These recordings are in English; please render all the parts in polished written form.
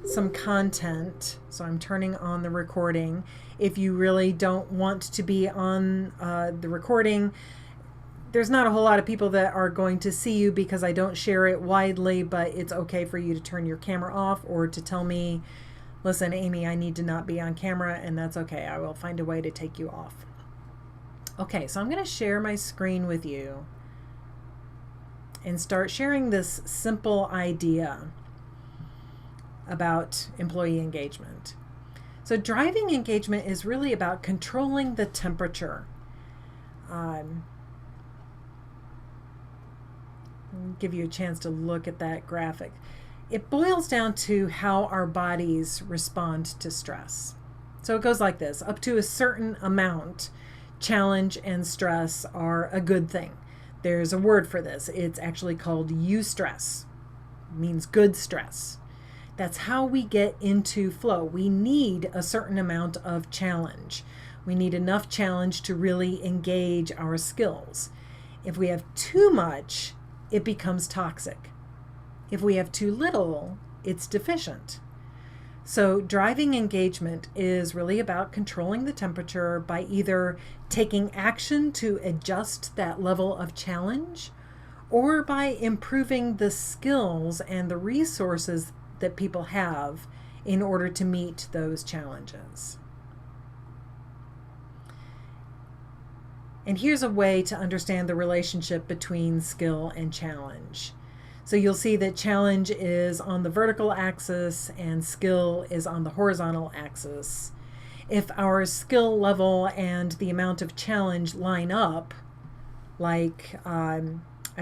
some content. So I'm turning on the recording. If you really don't want to be on the recording, there's not a whole lot of people that are going to see you because I don't share it widely, but it's okay for you to turn your camera off or to tell me, listen, Amy, I need to not be on camera, and that's okay. I will find a way to take you off. Okay, so I'm going to share my screen with you and start sharing this simple idea about employee engagement. So, driving engagement is really about controlling the temperature. Um, I'll give you a chance to look at that graphic. It boils down to how our bodies respond to stress. So it goes like this: up to a certain amount, challenge and stress are a good thing. There's a word for this. It's actually called eustress. It means good stress. That's how we get into flow. We need a certain amount of challenge. We need enough challenge to really engage our skills. If we have too much, it becomes toxic. If we have too little, it's deficient. So, driving engagement is really about controlling the temperature by either taking action to adjust that level of challenge or by improving the skills and the resources that people have in order to meet those challenges. And here's a way to understand the relationship between skill and challenge. So you'll see that challenge is on the vertical axis and skill is on the horizontal axis. If our skill level and the amount of challenge line up, like I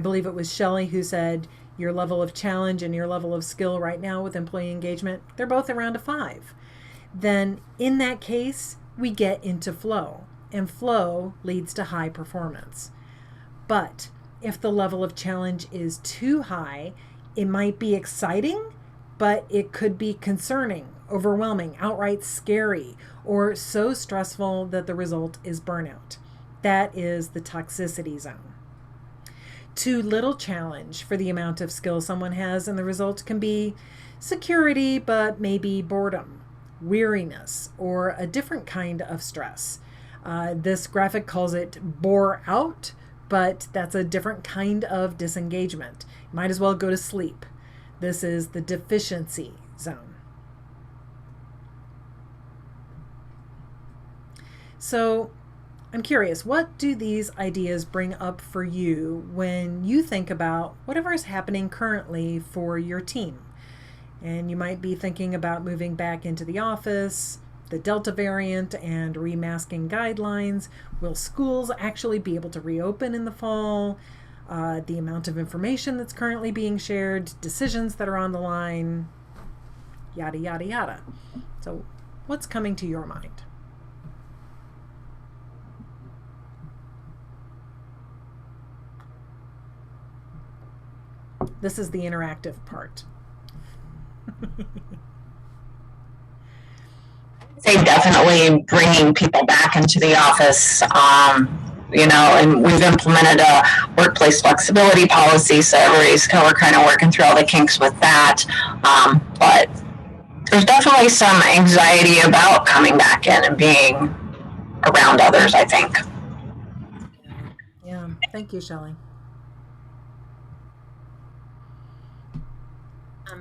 believe it was Shelley who said your level of challenge and your level of skill right now with employee engagement, they're both around a 5. Then in that case, we get into flow, and flow leads to high performance. But if the level of challenge is too high, it might be exciting, but it could be concerning, overwhelming, outright scary, or so stressful that the result is burnout. That is the toxicity zone. Too little challenge for the amount of skill someone has, and the result can be security, but maybe boredom, weariness, or a different kind of stress. This graphic calls it bore out, but that's a different kind of disengagement. Might as well go to sleep. This is the deficiency zone. So I'm curious, what do these ideas bring up for you when you think about whatever is happening currently for your team? And you might be thinking about moving back into the office, the Delta variant, and remasking guidelines. Will schools actually be able to reopen in the fall? The amount of information that's currently being shared, decisions that are on the line, yada, yada, yada. So, what's coming to your mind? This is the interactive part. Say definitely bringing people back into the office. And we've implemented a workplace flexibility policy, so we're kind of working through all the kinks with that. But there's definitely some anxiety about coming back in and being around others, I think. Yeah, thank you, Shelley.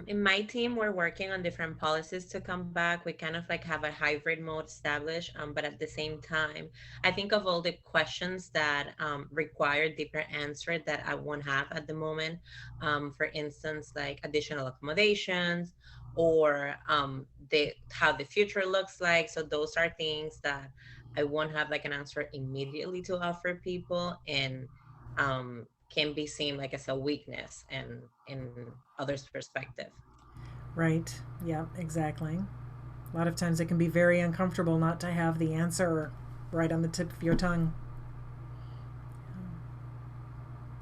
In my team, we're working on different policies to come back. We kind of like have a hybrid mode established, but at the same time, I think of all the questions that require deeper answer that I won't have at the moment. For instance, like additional accommodations or the how the future looks like. So those are things that I won't have like an answer immediately to offer people, and can be seen like as a weakness and in others' perspective. Right. Yeah, exactly. A lot of times it can be very uncomfortable not to have the answer right on the tip of your tongue.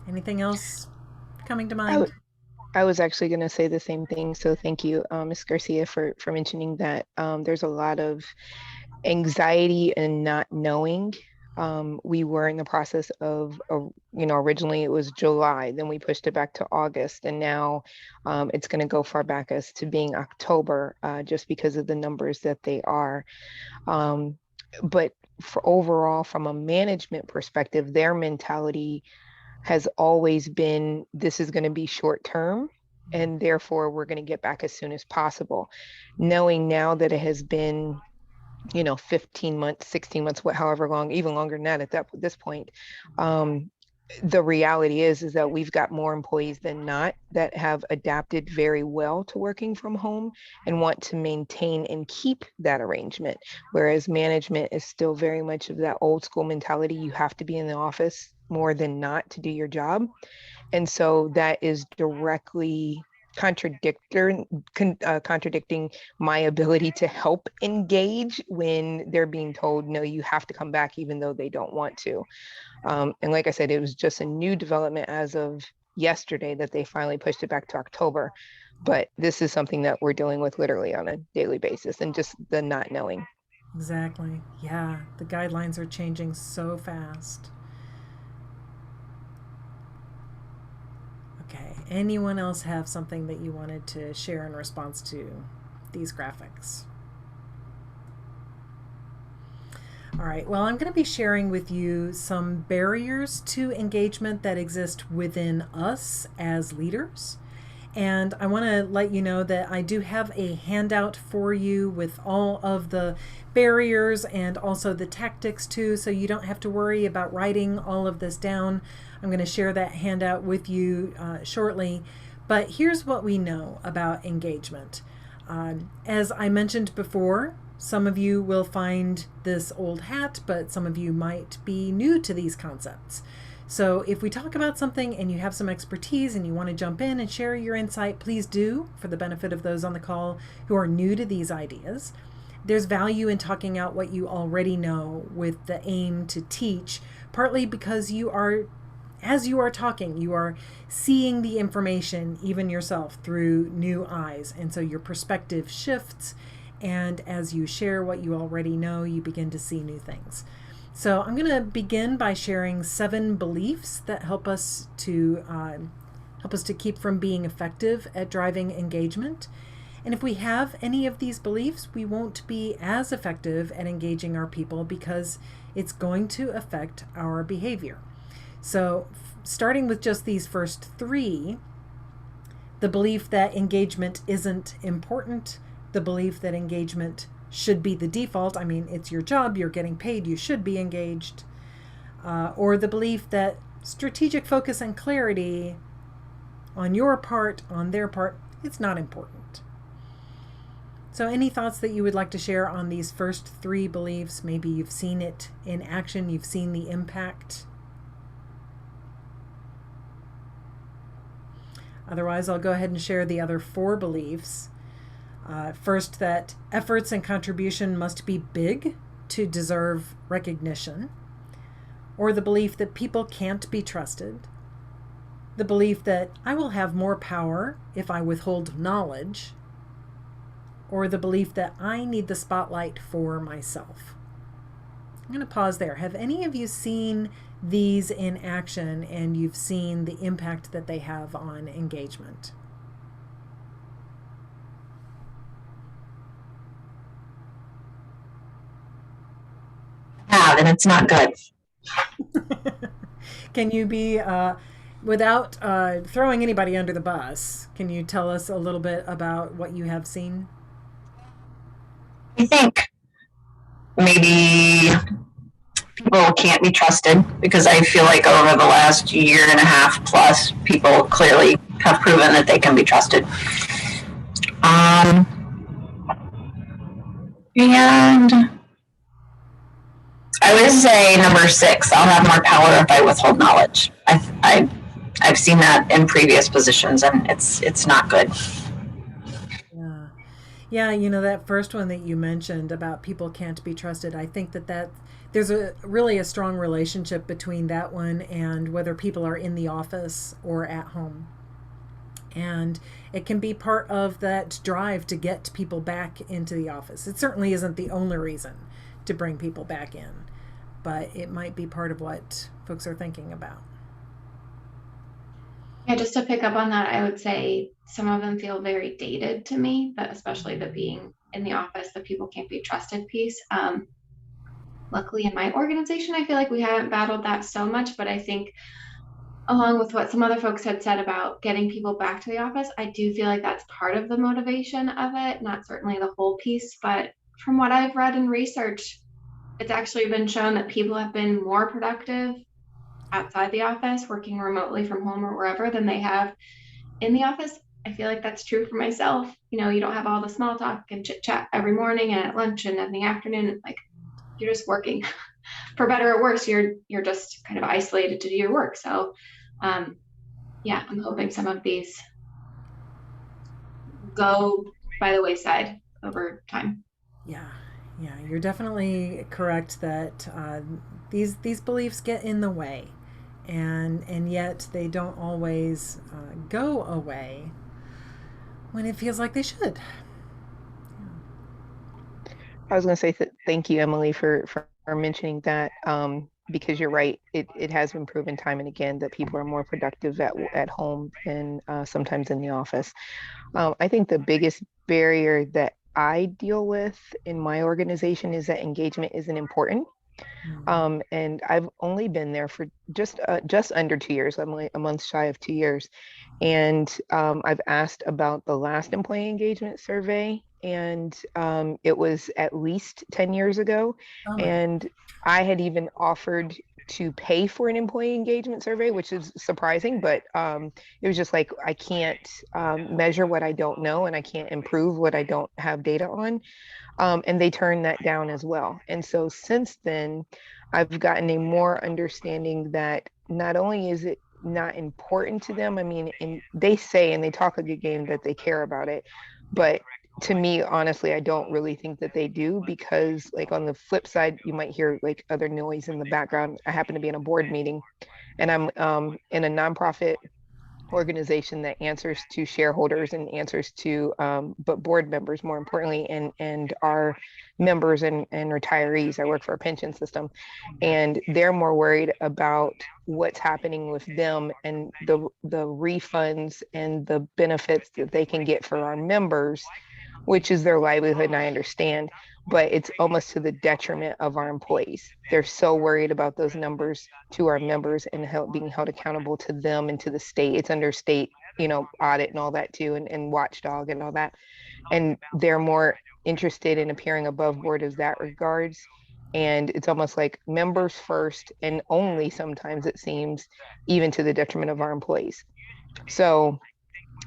Anything else coming to I, mind? w- I was actually going to say the same thing. So thank you, Ms. Garcia, for mentioning that. There's a lot of anxiety and not knowing We were in the process of, originally it was July, then we pushed it back to August, and now it's going to go far back as to being October, just because of the numbers that they are. But for overall, from a management perspective, their mentality has always been, this is going to be short term, and therefore we're going to get back as soon as possible. Knowing now that it has been 15 months, 16 months, however long, even longer than that at this point. The reality is that we've got more employees than not that have adapted very well to working from home and want to maintain and keep that arrangement. Whereas management is still very much of that old school mentality. You have to be in the office more than not to do your job. And so that is directly contradicting my ability to help engage when they're being told, no, you have to come back, even though they don't want to. And like I said, it was just a new development as of yesterday that they finally pushed it back to October. But this is something that we're dealing with literally on a daily basis, and just the not knowing. Exactly. Yeah, the guidelines are changing so fast. Okay. Anyone else have something that you wanted to share in response to these graphics? All right. Well, I'm going to be sharing with you some barriers to engagement that exist within us as leaders. And I want to let you know that I do have a handout for you with all of the barriers and also the tactics too, so you don't have to worry about writing all of this down. I'm going to share that handout with you shortly. But here's what we know about engagement. As I mentioned before, some of you will find this old hat, but some of you might be new to these concepts. So if we talk about something and you have some expertise and you want to jump in and share your insight, please do, for the benefit of those on the call who are new to these ideas. There's value in talking out what you already know with the aim to teach, partly because as you are talking, you are seeing the information, even yourself, through new eyes. And so your perspective shifts, and as you share what you already know, you begin to see new things. So I'm going to begin by sharing 7 beliefs that help us to keep from being effective at driving engagement. And if we have any of these beliefs, we won't be as effective at engaging our people because it's going to affect our behavior. So starting with just these first 3, the belief that engagement isn't important, the belief that engagement should be the default. I mean, it's your job, you're getting paid, you should be engaged. Or the belief that strategic focus and clarity on your part, on their part, it's not important. So any thoughts that you would like to share on these first 3 beliefs? Maybe you've seen it in action, you've seen the impact. Otherwise, I'll go ahead and share the other 4 beliefs. First, that efforts and contribution must be big to deserve recognition, or the belief that people can't be trusted, the belief that I will have more power if I withhold knowledge, or the belief that I need the spotlight for myself. I'm going to pause there. Have any of you seen these in action and you've seen the impact that they have on engagement? And it's not good. Can you be, without throwing anybody under the bus, can you tell us a little bit about what you have seen? I think maybe people can't be trusted because I feel like over the last year and a half plus, people clearly have proven that they can be trusted. And I would say number 6, I'll have more power if I withhold knowledge. I've seen that in previous positions, and it's not good. Yeah, that first one that you mentioned about people can't be trusted, I think that there's really a strong relationship between that one and whether people are in the office or at home. And it can be part of that drive to get people back into the office. It certainly isn't the only reason to bring people back in. but it might be part of what folks are thinking about. Yeah, just to pick up on that, I would say some of them feel very dated to me, but especially the being in the office, the people can't be trusted piece. Luckily, in my organization, I feel like we haven't battled that so much, but I think along with what some other folks had said about getting people back to the office, I do feel like that's part of the motivation of it, not certainly the whole piece, but from what I've read and researched, it's actually been shown that people have been more productive outside the office, working remotely from home or wherever, than they have in the office. I feel like that's true for myself. You know, you don't have all the small talk and chit chat every morning and at lunch and in the afternoon. Like, you're just working. For better or worse, you're just kind of isolated to do your work. So yeah, I'm hoping some of these go by the wayside over time. Yeah, you're definitely correct that these beliefs get in the way, and yet they don't always go away when it feels like they should. I was going to say thank you, Emily, for mentioning that, because you're right. It has been proven time and again that people are more productive at home than sometimes in the office. I think the biggest barrier that I deal with in my organization is that engagement isn't important. And I've only been there for just under 2 years. I'm like a month shy of 2 years. And I've asked about the last employee engagement survey, and it was at least 10 years ago. Oh, And I had even offered to pay for an employee engagement survey, which is surprising, but it was just like, I can't measure what I don't know, and I can't improve what I don't have data on. And they turned that down as well. And so since then, I've gotten a more understanding that not only is it not important to them, I mean, and they say, and they talk a good game that they care about it, but to me, honestly, I don't really think that they do, because like on the flip side, you might hear like other noise in the background. I happen to be in a board meeting, and I'm in a nonprofit organization that answers to shareholders and answers to but board members, more importantly, and our members and retirees. I work for a pension system, and they're more worried about what's happening with them and the refunds and the benefits that they can get for our members, which is their livelihood, and I understand, but it's almost to the detriment of our employees. They're so worried about those numbers to our members and being held accountable to them and to the state. It's under state, audit and all that too, and watchdog and all that. And they're more interested in appearing above board as that regards. And it's almost like members first, and only sometimes it seems, even to the detriment of our employees. So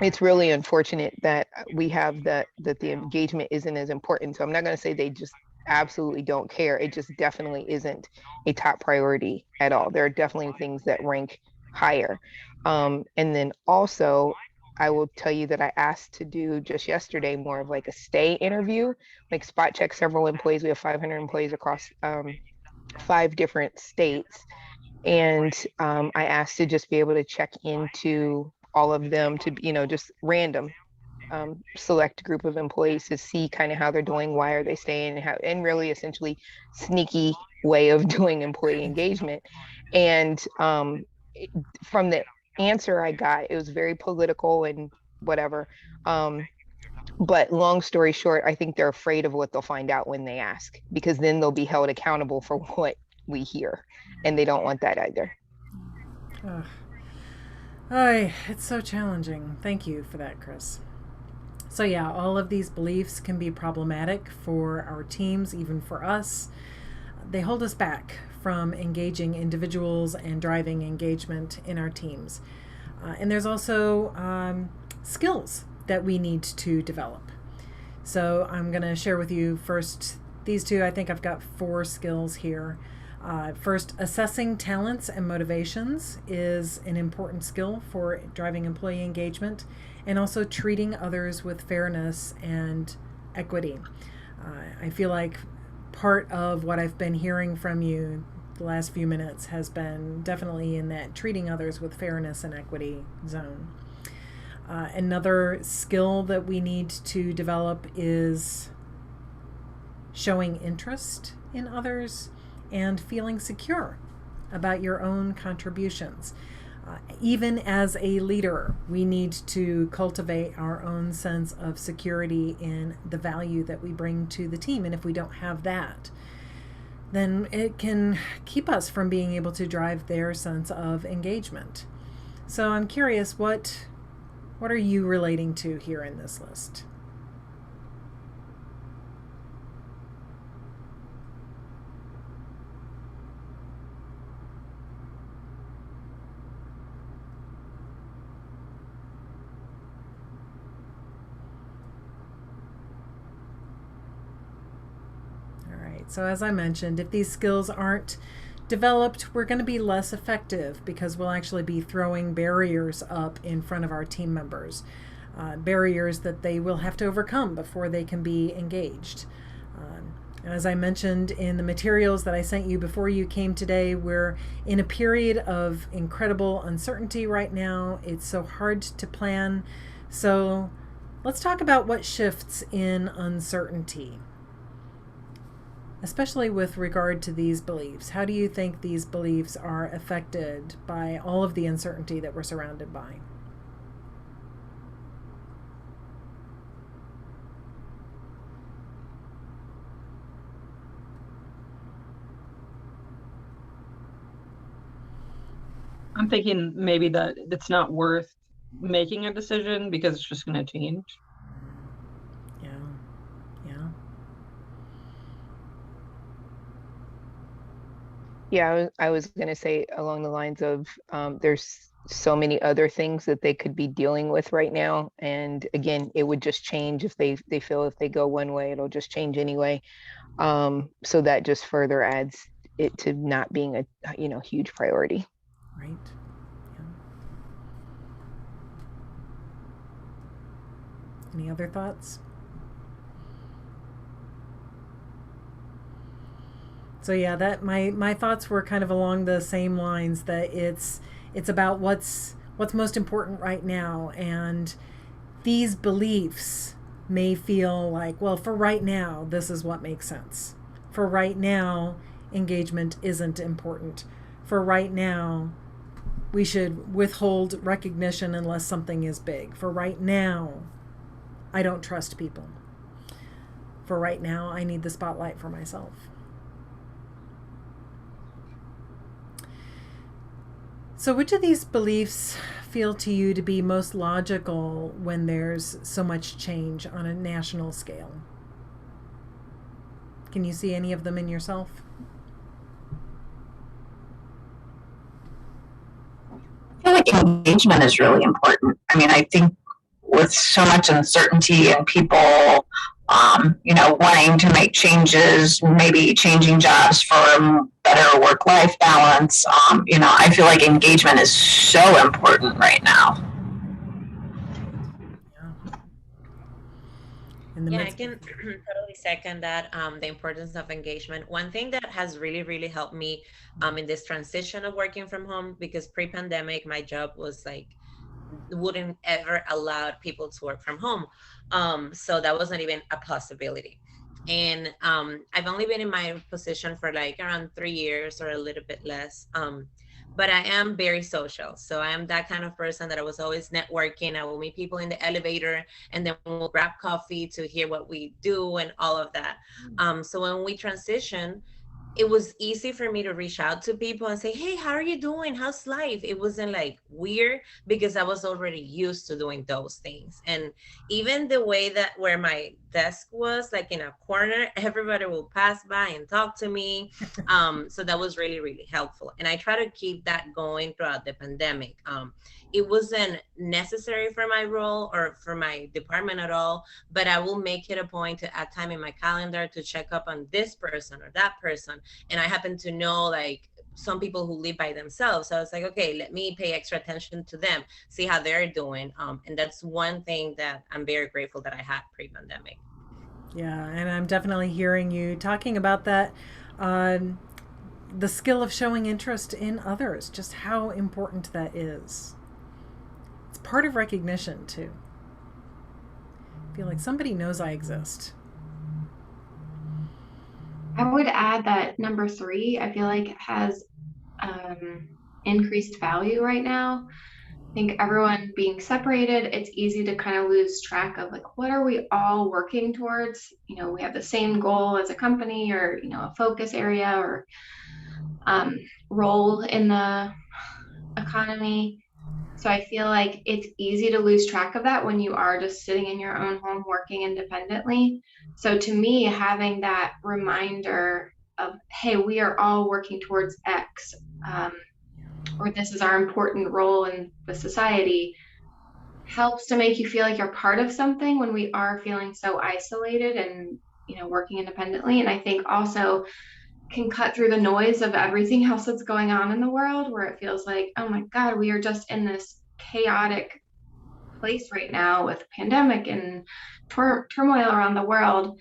it's really unfortunate that we have that the engagement isn't as important. So I'm not going to say they just absolutely don't care. It just definitely isn't a top priority at all. There are definitely things that rank higher. And then also, I will tell you that I asked to do just yesterday more of like a stay interview, like spot check several employees. We have 500 employees across 5 different states. And I asked to just be able to check into all of them, to just random select group of employees, to see kind of how they're doing, why are they staying, and really essentially sneaky way of doing employee engagement. And from the answer I got, it was very political and whatever. But long story short, I think they're afraid of what they'll find out when they ask, because then they'll be held accountable for what we hear, and they don't want that either. It's so challenging. Thank you for that, Chris. So yeah, all of these beliefs can be problematic for our teams, even for us. They hold us back from engaging individuals and driving engagement in our teams. And there's also skills that we need to develop. So I'm going to share with you first these two. I think I've got 4 skills here. First, assessing talents and motivations is an important skill for driving employee engagement, and also treating others with fairness and equity. I feel like part of what I've been hearing from you the last few minutes has been definitely in that treating others with fairness and equity zone. Another skill that we need to develop is showing interest in others and feeling secure about your own contributions. Even as a leader, we need to cultivate our own sense of security in the value that we bring to the team. And if we don't have that, then it can keep us from being able to drive their sense of engagement. So I'm curious, what are you relating to here in this list? So as I mentioned, if these skills aren't developed, we're going to be less effective because we'll actually be throwing barriers up in front of our team members, barriers that they will have to overcome before they can be engaged. As I mentioned in the materials that I sent you before you came today, we're in a period of incredible uncertainty right now. It's so hard to plan. So let's talk about what shifts in uncertainty, especially with regard to these beliefs. How do you think these beliefs are affected by all of the uncertainty that we're surrounded by? I'm thinking maybe that it's not worth making a decision because it's just going to change. Yeah, I was going to say along the lines of there's so many other things that they could be dealing with right now. And again, it would just change if they feel if they go one way, it'll just change anyway. So that just further adds it to not being a huge priority. Right. Yeah. Any other thoughts? So yeah, that my thoughts were kind of along the same lines, that it's about what's most important right now, and these beliefs may feel like, well, for right now, this is what makes sense. For right now, engagement isn't important. For right now, we should withhold recognition unless something is big. For right now, I don't trust people. For right now, I need the spotlight for myself. So which of these beliefs feel to you to be most logical when there's so much change on a national scale? Can you see any of them in yourself? I feel like engagement is really important. I mean, I think with so much uncertainty and people, wanting to make changes, maybe changing jobs for better work-life balance, I feel like engagement is so important right now. Yeah, I can totally second that, the importance of engagement. One thing that has really, really helped me in this transition of working from home, because pre-pandemic, my job was like, wouldn't ever allow people to work from home. So that wasn't even a possibility. And I've only been in my position for like around 3 years or a little bit less. But I am very social. So I am that kind of person that I was always networking. I will meet people in the elevator and then we'll grab coffee to hear what we do and all of that. So when we transition, it was easy for me to reach out to people and say, hey, how are you doing? How's life? It wasn't like weird because I was already used to doing those things. And even the way that where my desk was, like in a corner, everybody will pass by and talk to me. So that was really, really helpful. And I try to keep that going throughout the pandemic. It wasn't necessary for my role or for my department at all, but I will make it a point to add time in my calendar to check up on this person or that person. And I happen to know like some people who live by themselves. So I was like, okay, let me pay extra attention to them, see how they're doing. And that's one thing that I'm very grateful that I had pre-pandemic. Yeah, and I'm definitely hearing you talking about that. The skill of showing interest in others, just how important that is. It's part of recognition too. I feel like somebody knows I exist. I would add that number 3, I feel like has increased value right now. I think everyone being separated, it's easy to kind of lose track of like, what are we all working towards? You know, we have the same goal as a company, or, you know, a focus area, or role in the economy. So I feel like it's easy to lose track of that when you are just sitting in your own home working independently. So to me, having that reminder of, hey, we are all working towards X, or this is our important role in the society, helps to make you feel like you're part of something when we are feeling so isolated and, you know, working independently. And I think also can cut through the noise of everything else that's going on in the world, where it feels like, oh my God, we are just in this chaotic place right now with pandemic and turmoil around the world.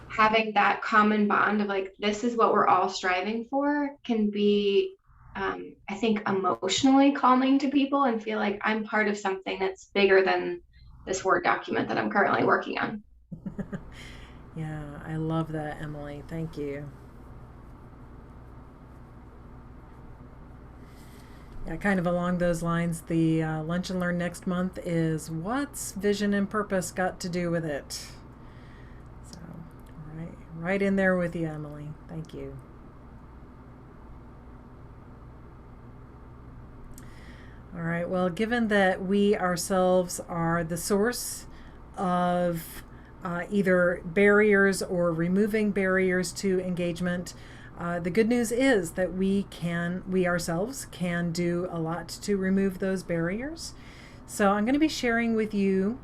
Having that common bond of like, this is what we're all striving for, can be, I think, emotionally calming to people, and feel like I'm part of something that's bigger than this Word document that I'm currently working on. Yeah, I love that, Emily. Thank you. Yeah, kind of along those lines, the Lunch and Learn next month is what's vision and purpose got to do with it? So, right in there with you, Emily. Thank you. All right, well, given that we ourselves are the source of either barriers or removing barriers to engagement, the good news is that we ourselves can do a lot to remove those barriers. So I'm going to be sharing with you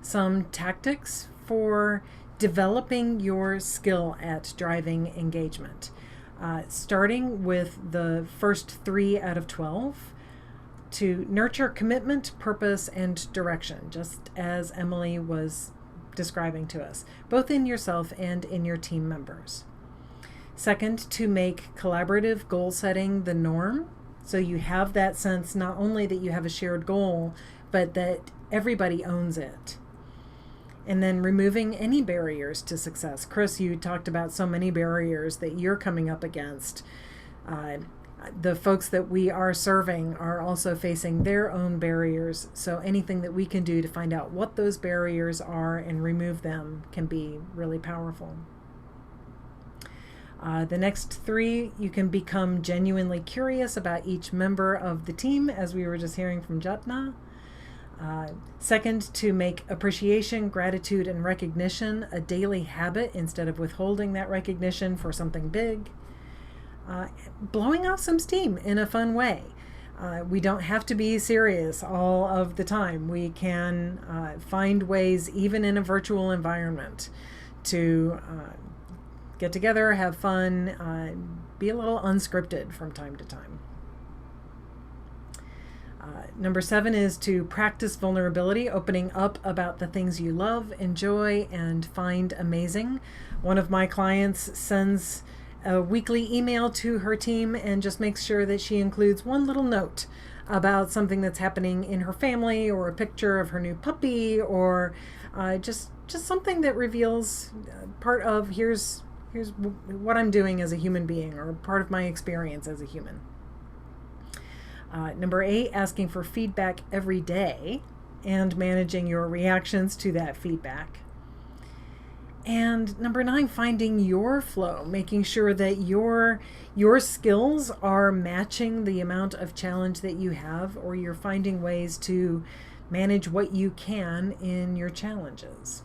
some tactics for developing your skill at driving engagement, starting with the first 3 out of 12. To nurture commitment, purpose, and direction, just as Emily was describing to us, both in yourself and in your team members. Second, to make collaborative goal setting the norm, so you have that sense not only that you have a shared goal, but that everybody owns it. And then removing any barriers to success. Chris, you talked about so many barriers that you're coming up against. The folks that we are serving are also facing their own barriers. So anything that we can do to find out what those barriers are and remove them can be really powerful. The next 3, you can become genuinely curious about each member of the team, as we were just hearing from Jatna. Second, to make appreciation, gratitude, and recognition a daily habit instead of withholding that recognition for something big. Blowing off some steam in a fun way. We don't have to be serious all of the time. We can find ways, even in a virtual environment, to get together, have fun, be a little unscripted from time to time. Number 7 is to practice vulnerability, opening up about the things you love, enjoy, and find amazing. One of my clients sends a weekly email to her team and just makes sure that she includes one little note about something that's happening in her family, or a picture of her new puppy, or just something that reveals part of here's what I'm doing as a human being, or part of my experience as a human. Number 8, asking for feedback every day and managing your reactions to that feedback. And number 9, finding your flow, making sure that your skills are matching the amount of challenge that you have, or you're finding ways to manage what you can in your challenges.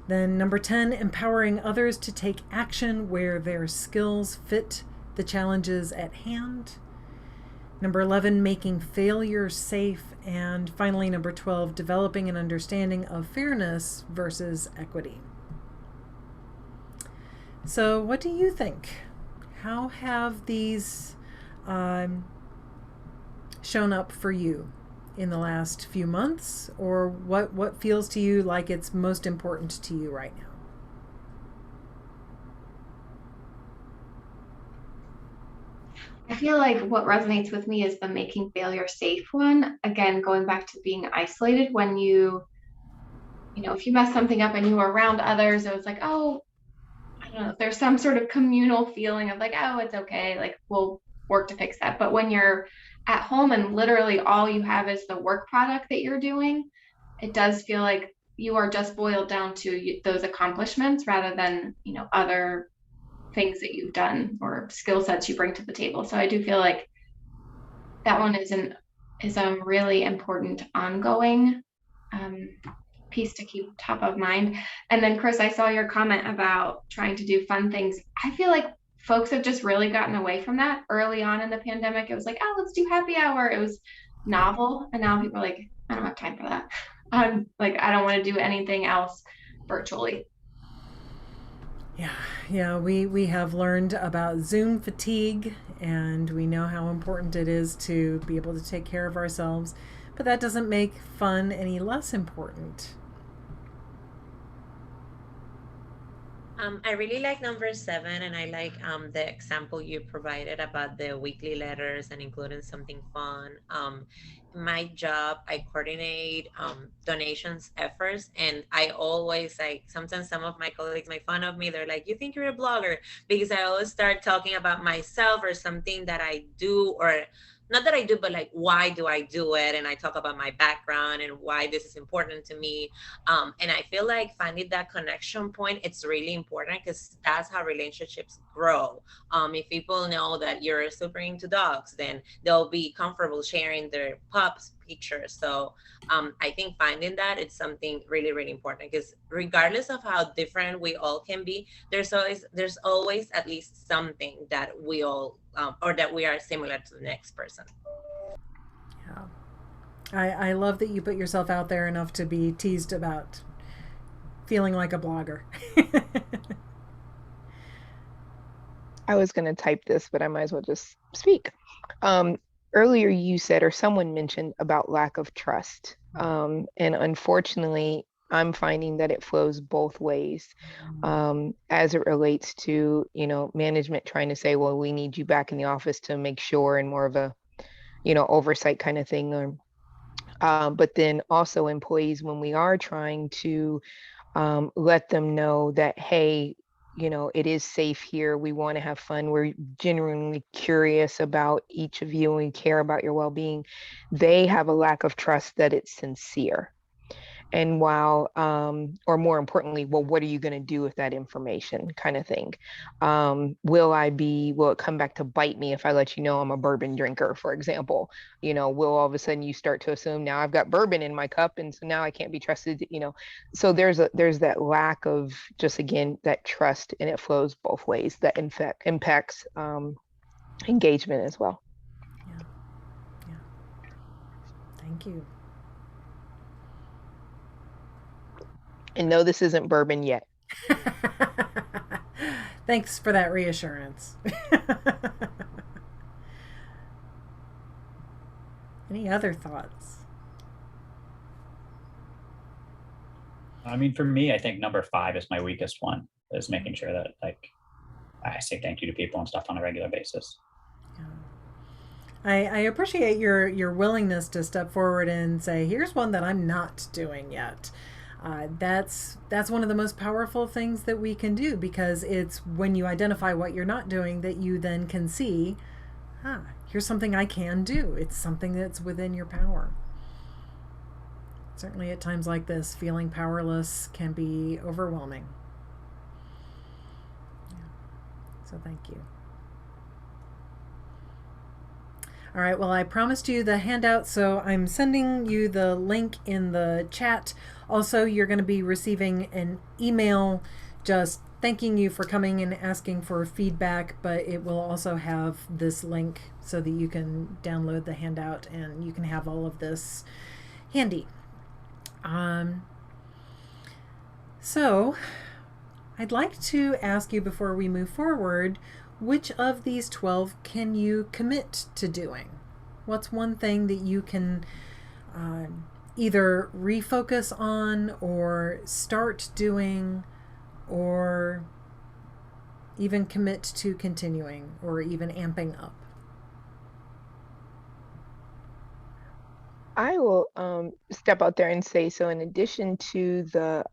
Then number 10, empowering others to take action where their skills fit the challenges at hand. Number 11, making failure safe. And finally, number 12, developing an understanding of fairness versus equity. So what do you think? How have these shown up for you in the last few months? Or what feels to you like it's most important to you right now? I feel like what resonates with me is the making failure safe one. Again, going back to being isolated, when you know, if you mess something up and you were around others, it was like, oh, don't know, if there's some sort of communal feeling of like, oh, it's okay, like we'll work to fix that. But when you're at home and literally all you have is the work product that you're doing, it does feel like you are just boiled down to those accomplishments rather than, other things that you've done or skill sets you bring to the table. So I do feel like that one is a really important ongoing um, piece to keep top of mind. And then Chris, I saw your comment about trying to do fun things. I feel like folks have just really gotten away from that early on in the pandemic. It was like, oh, let's do happy hour. It was novel. And now people are like, I don't have time for that. I'm like, I don't want to do anything else virtually. Yeah, we have learned about Zoom fatigue, and we know how important it is to be able to take care of ourselves, but that doesn't make fun any less important. I really like number 7, and I like the example you provided about the weekly letters and including something fun. My job, I coordinate donations efforts, and I always like, sometimes some of my colleagues make fun of me. They're like, "You think you're a blogger?" Because I always start talking about myself or something that I do, or not that I do, but like, why do I do it? And I talk about my background and why this is important to me. And I feel like finding that connection point, it's really important because that's how relationships grow. If people know that you're super into dogs, then they'll be comfortable sharing their pups pictures. So I think finding that, it's something really, really important, because regardless of how different we all can be, there's always at least something that we all or that we are similar to the next person. Yeah. I love that you put yourself out there enough to be teased about feeling like a blogger. I was going to type this, but I might as well just speak. Earlier, you said, or someone mentioned about lack of trust. And unfortunately, I'm finding that it flows both ways as it relates to, management trying to say, well, we need you back in the office to make sure, and more of a, oversight kind of thing. But then also employees, when we are trying to let them know that, hey, it is safe here. We want to have fun. We're genuinely curious about each of you and care about your well-being. They have a lack of trust that it's sincere. And while, or more importantly, well, what are you going to do with that information, kind of thing? Will it come back to bite me if I let you know I'm a bourbon drinker, for example? Will all of a sudden you start to assume now I've got bourbon in my cup, and so now I can't be trusted, So there's that lack of, just again, that trust, and it flows both ways. That in fact impacts engagement as well. Yeah. Yeah. Thank you. And no, this isn't bourbon yet. Thanks for that reassurance. Any other thoughts? I mean, for me, I think number 5 is my weakest one, is making sure that like I say thank you to people and stuff on a regular basis. Yeah. I appreciate your willingness to step forward and say, "Here's one that I'm not doing yet." That's one of the most powerful things that we can do, because it's when you identify what you're not doing that you then can see, here's something I can do. It's something that's within your power. Certainly at times like this, feeling powerless can be overwhelming. Yeah. So thank you. All right, well, I promised you the handout, so I'm sending you the link in the chat. Also, you're going to be receiving an email just thanking you for coming and asking for feedback, but it will also have this link so that you can download the handout and you can have all of this handy. So, I'd like to ask you, before we move forward, which of these 12 can you commit to doing? What's one thing that you can either refocus on or start doing, or even commit to continuing, or even amping up? I will step out there and say, so in addition to the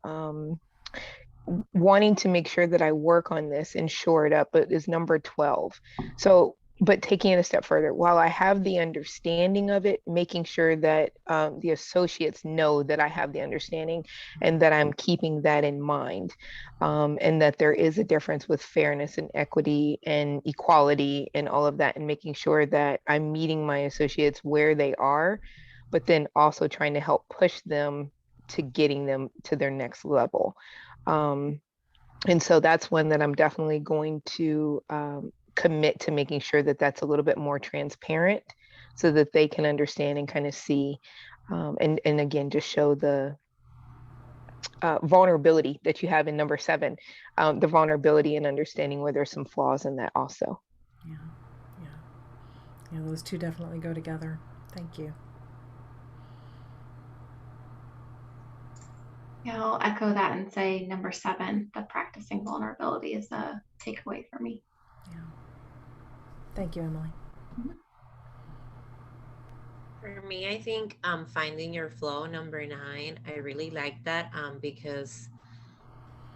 wanting to make sure that I work on this and shore it up, but is number 12. So, but taking it a step further, while I have the understanding of it, making sure that the associates know that I have the understanding and that I'm keeping that in mind, and that there is a difference with fairness and equity and equality and all of that, and making sure that I'm meeting my associates where they are, but then also trying to help push them to getting them to their next level. And so that's one that I'm definitely going to commit to making sure that that's a little bit more transparent so that they can understand and kind of see, and again, just show the vulnerability that you have in number 7, the vulnerability and understanding where there's some flaws in that also. Yeah, yeah. Yeah, those two definitely go together. Thank you. Yeah, I'll echo that and say number 7, the practicing vulnerability is a takeaway for me. Yeah. Thank you, Emily. For me, I think finding your flow, number 9, I really like that because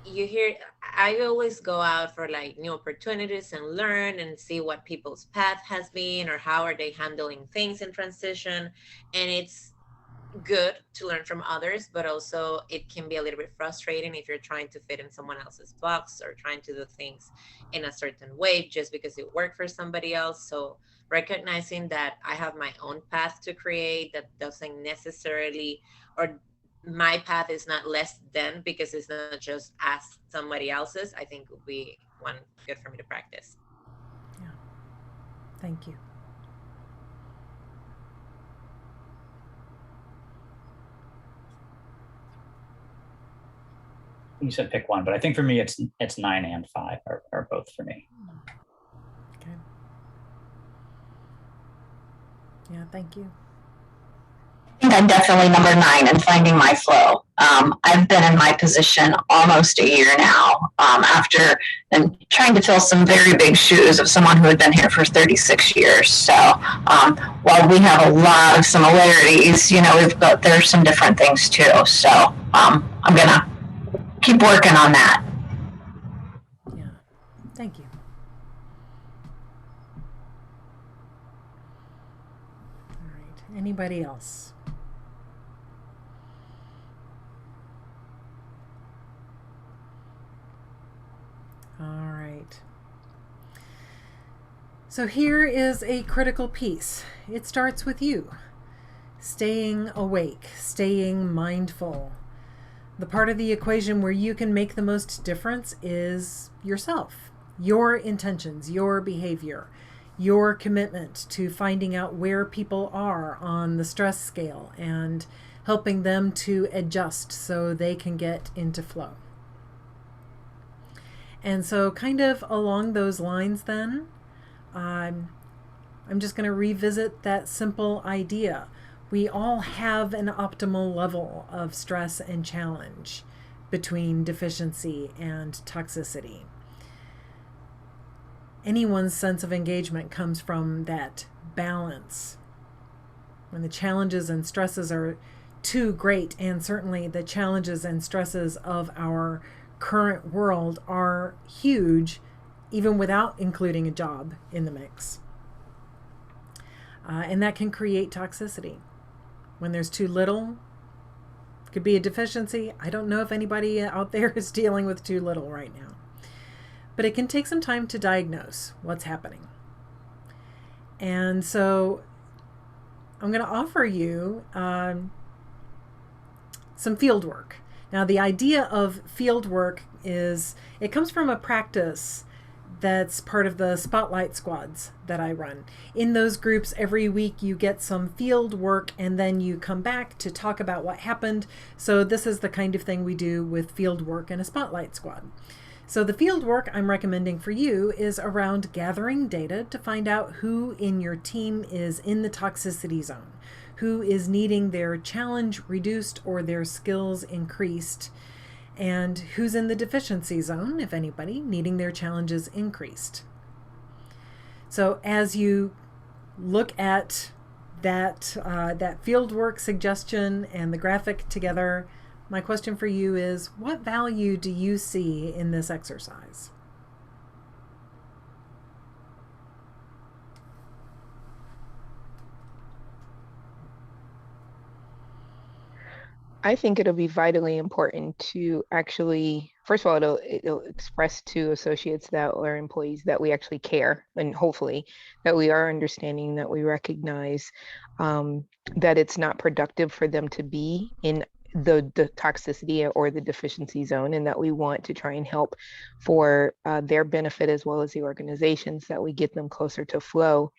you hear, I always go out for like new opportunities and learn and see what people's path has been or how are they handling things in transition. And it's good to learn from others, but also it can be a little bit frustrating if you're trying to fit in someone else's box or trying to do things in a certain way just because it worked for somebody else. So recognizing that I have my own path to create that doesn't necessarily, or my path is not less than because it's not just as somebody else's, I think would be one good for me to practice. Yeah. Thank you. You said pick one, but I think for me it's 9 and 5 are both for me. Okay. Yeah, thank you. I think I'm definitely number 9 and finding my flow. I've been in my position almost a year now, after and trying to fill some very big shoes of someone who had been here for 36 years. So while we have a lot of similarities, there's some different things too. So I'm gonna keep working on that. Yeah, thank you. All right, anybody else? All right. So here is a critical piece. It starts with you. Staying awake, staying mindful. The part of the equation where you can make the most difference is yourself, your intentions, your behavior, your commitment to finding out where people are on the stress scale and helping them to adjust so they can get into flow. And so kind of along those lines then, I'm just going to revisit that simple idea. We all have an optimal level of stress and challenge between deficiency and toxicity. Anyone's sense of engagement comes from that balance. When the challenges and stresses are too great, and certainly the challenges and stresses of our current world are huge, even without including a job in the mix. And that can create toxicity. When there's too little, it could be a deficiency. I don't know if anybody out there is dealing with too little right now. But it can take some time to diagnose what's happening. And so I'm going to offer you some field work. Now, the idea of field work it comes from a practice that's part of the spotlight squads that I run. In those groups, every week you get some field work and then you come back to talk about what happened. So this is the kind of thing we do with field work in a spotlight squad. So the field work I'm recommending for you is around gathering data to find out who in your team is in the toxicity zone, who is needing their challenge reduced or their skills increased, and who's in the deficiency zone, if anybody, needing their challenges increased. So as you look at that fieldwork suggestion and the graphic together, my question for you is, what value do you see in this exercise? I think it'll be vitally important to actually, first of all, it'll express to associates that or employees that we actually care, and hopefully that we are understanding, that we recognize that it's not productive for them to be in the toxicity or the deficiency zone, and that we want to try and help for their benefit as well as the organizations, that we get them closer to flow.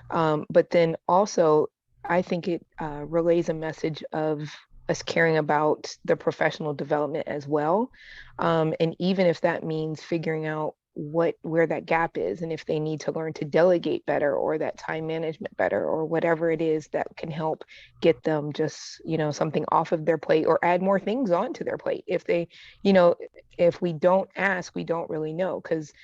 But then also, I think it relays a message of us caring about the professional development as well. And even if that means figuring out where that gap is, and if they need to learn to delegate better, or that time management better, or whatever it is that can help get them just, something off of their plate, or add more things onto their plate. If they, if we don't ask, we don't really know, because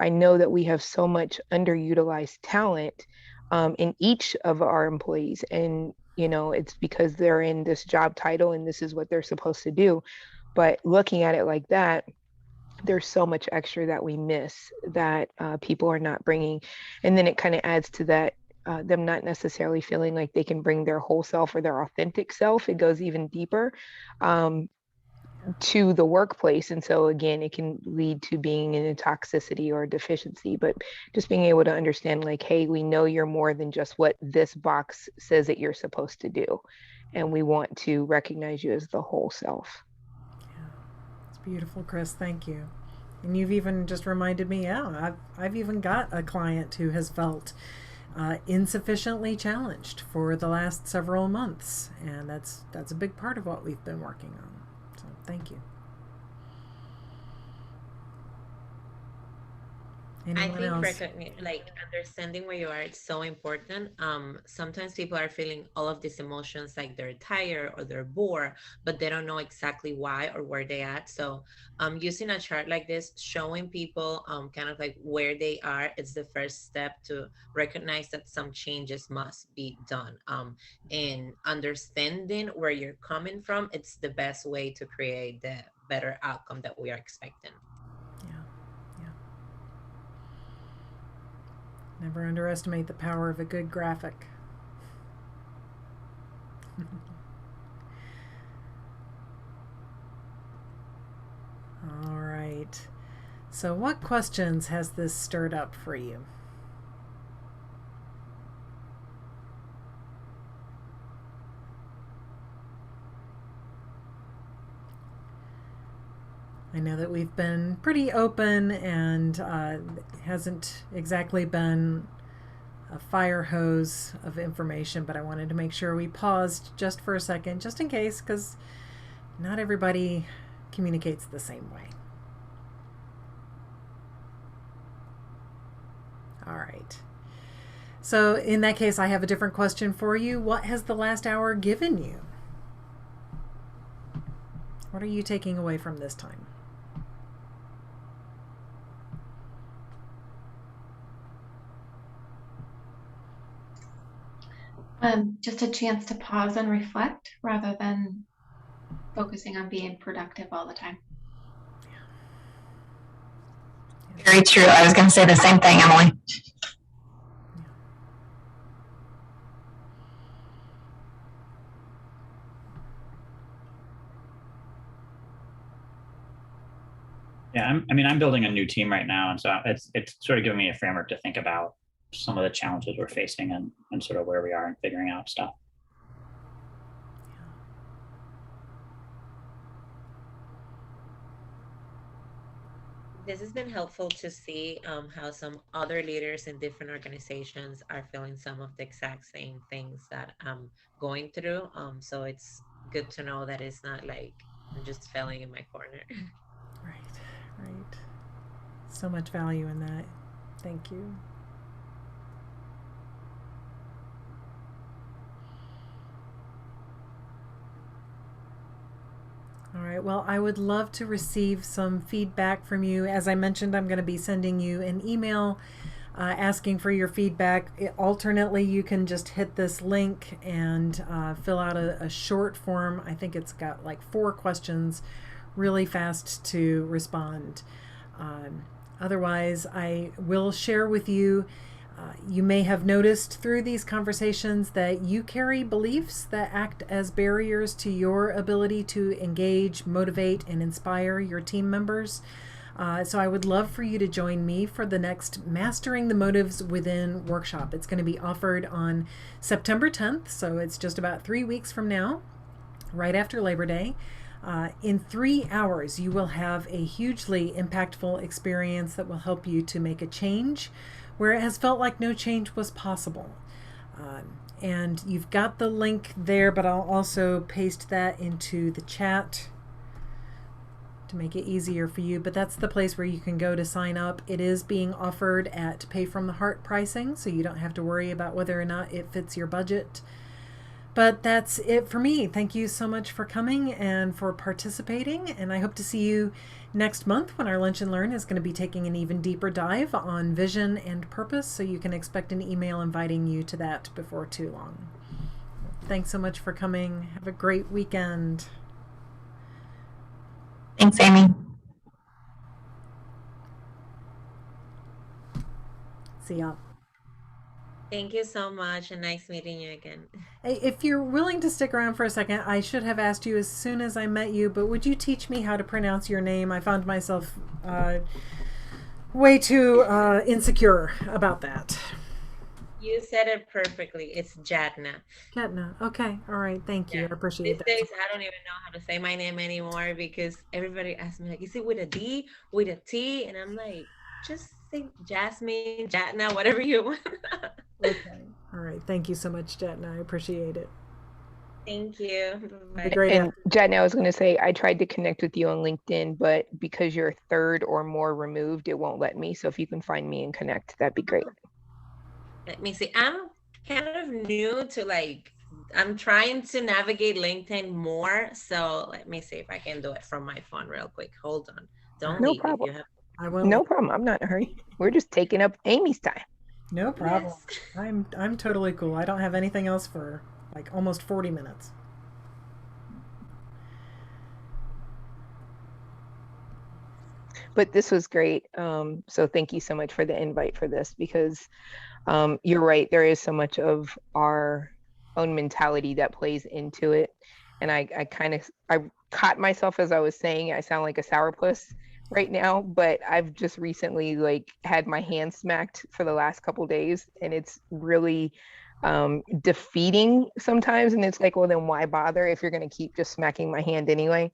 I know that we have so much underutilized talent in each of our employees. And, it's because they're in this job title and this is what they're supposed to do. But looking at it like that, there's so much extra that we miss, that people are not bringing. And then it kind of adds to that, them not necessarily feeling like they can bring their whole self or their authentic self. It goes even deeper. To the workplace. And so again, it can lead to being in a toxicity or a deficiency, but just being able to understand, like, hey, we know you're more than just what this box says that you're supposed to do. And we want to recognize you as the whole self. Yeah, it's beautiful, Chris. Thank you. And you've even just reminded me, I've even got a client who has felt insufficiently challenged for the last several months. And that's a big part of what we've been working on. Thank you. Anyone I think else? like understanding where you are, it's so important. Sometimes people are feeling all of these emotions, like they're tired or they're bored, but they don't know exactly why or where they at. So using a chart like this, showing people kind of like where they are, it's the first step to recognize that some changes must be done. And understanding where you're coming from, it's the best way to create the better outcome that we are expecting. Never underestimate the power of a good graphic. All right. So, what questions has this stirred up for you? I know that we've been pretty open, and hasn't exactly been a fire hose of information, but I wanted to make sure we paused just for a second, just in case, because not everybody communicates the same way. All right. So, in that case, I have a different question for you. What has the last hour given you? What are you taking away from this time? Just a chance to pause and reflect rather than focusing on being productive all the time. Very true. I was going to say the same thing, Emily. Yeah, I'm building a new team right now, and so it's sort of giving me a framework to think about some of the challenges we're facing, and sort of where we are in figuring out stuff. This has been helpful to see how some other leaders in different organizations are feeling some of the exact same things that I'm going through. So it's good to know that it's not like I'm just failing in my corner. Right. So much value in that. Thank you. All right. Well, I would love to receive some feedback from you. As I mentioned, I'm going to be sending you an email asking for your feedback. Alternately, you can just hit this link and fill out a short form. I think it's got like 4 questions, really fast to respond. Otherwise, I will share with you. You may have noticed through these conversations that you carry beliefs that act as barriers to your ability to engage, motivate, and inspire your team members. So I would love for you to join me for the next Mastering the Motives Within workshop. It's going to be offered on September 10th, so it's just about 3 weeks from now, right after Labor Day. In 3 hours, you will have a hugely impactful experience that will help you to make a change where it has felt like no change was possible. And you've got the link there, but I'll also paste that into the chat to make it easier for you. But that's the place where you can go to sign up. It is being offered at pay from the heart pricing, so you don't have to worry about whether or not it fits your budget. But that's it for me. Thank you so much for coming and for participating. And I hope to see you next month when our Lunch and Learn is going to be taking an even deeper dive on vision and purpose. So you can expect an email inviting you to that before too long. Thanks so much for coming. Have a great weekend. Thanks, Amy. See ya. Thank you so much, and nice meeting you again. Hey, if you're willing to stick around for a second, I should have asked you as soon as I met you, but would you teach me how to pronounce your name? I found myself way too insecure about that. You said it perfectly. It's Jadna. Jadna. Okay. All right. Thank you. Yeah. I appreciate These that. days, I don't even know how to say my name anymore because everybody asks me, like, is it with a D, with a T? And I'm like, just say Jasmine, Jatna, whatever you want. Okay. All right. Thank you so much, Jatna. I appreciate it. Thank you. Have a great And afternoon. Jen, I was going to say, I tried to connect with you on LinkedIn, but because you're 3rd or more removed, it won't let me. So if you can find me and connect, that'd be great. Let me see. I'm kind of new to I'm trying to navigate LinkedIn more. So let me see if I can do it from my phone real quick. Hold on. Don't No leave problem. if you have. I won't. No problem. I'm not in a hurry. We're just taking up Amy's time. No problem. Yes. I'm totally cool. I don't have anything else for like almost 40 minutes. But this was great. So thank you so much for the invite for this, because you're right. There is so much of our own mentality that plays into it. And I caught myself as I was saying, I sound like a sourpuss right now, but I've just recently had my hand smacked for the last couple days, and it's really defeating sometimes. And it's like, well, then why bother if you're going to keep just smacking my hand anyway?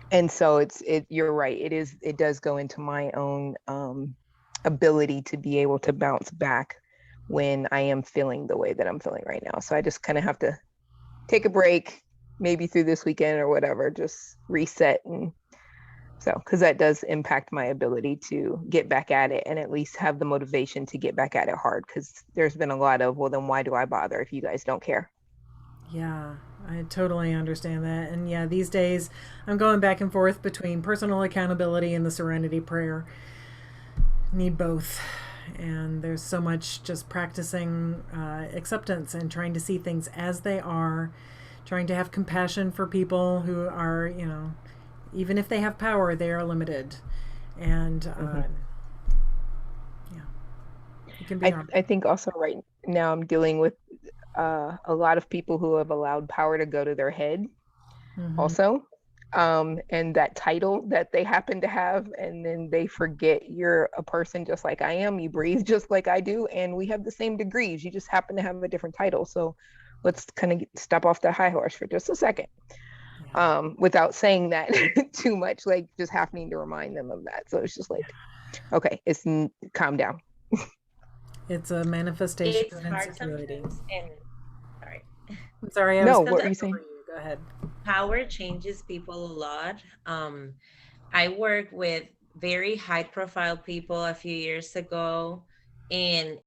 And so you're right. It does go into my own ability to be able to bounce back when I am feeling the way that I'm feeling right now. So I just kind of have to take a break, maybe through this weekend or whatever, just reset. And so, because that does impact my ability to get back at it and at least have the motivation to get back at it hard. Because there's been a lot of, well, then why do I bother if you guys don't care? Yeah, I totally understand that. And yeah, these days I'm going back and forth between personal accountability and the serenity prayer. Need both. And there's so much just practicing acceptance and trying to see things as they are, trying to have compassion for people who are, even if they have power, they are limited. And yeah, it can be hard. I think also right now I'm dealing with a lot of people who have allowed power to go to their head also. And that title that they happen to have, and then they forget you're a person just like I am. You breathe just like I do, and we have the same degrees. You just happen to have a different title. So let's kind of step off the high horse for just a second, without saying that too much, like just having to remind them of that. So it's just like, okay, calm down. It's a manifestation It's of hard insecurity. sometimes. And sorry. I'm sorry. No, what were you saying? Go ahead. Power changes people a lot. I worked with very high profile people a few years ago, and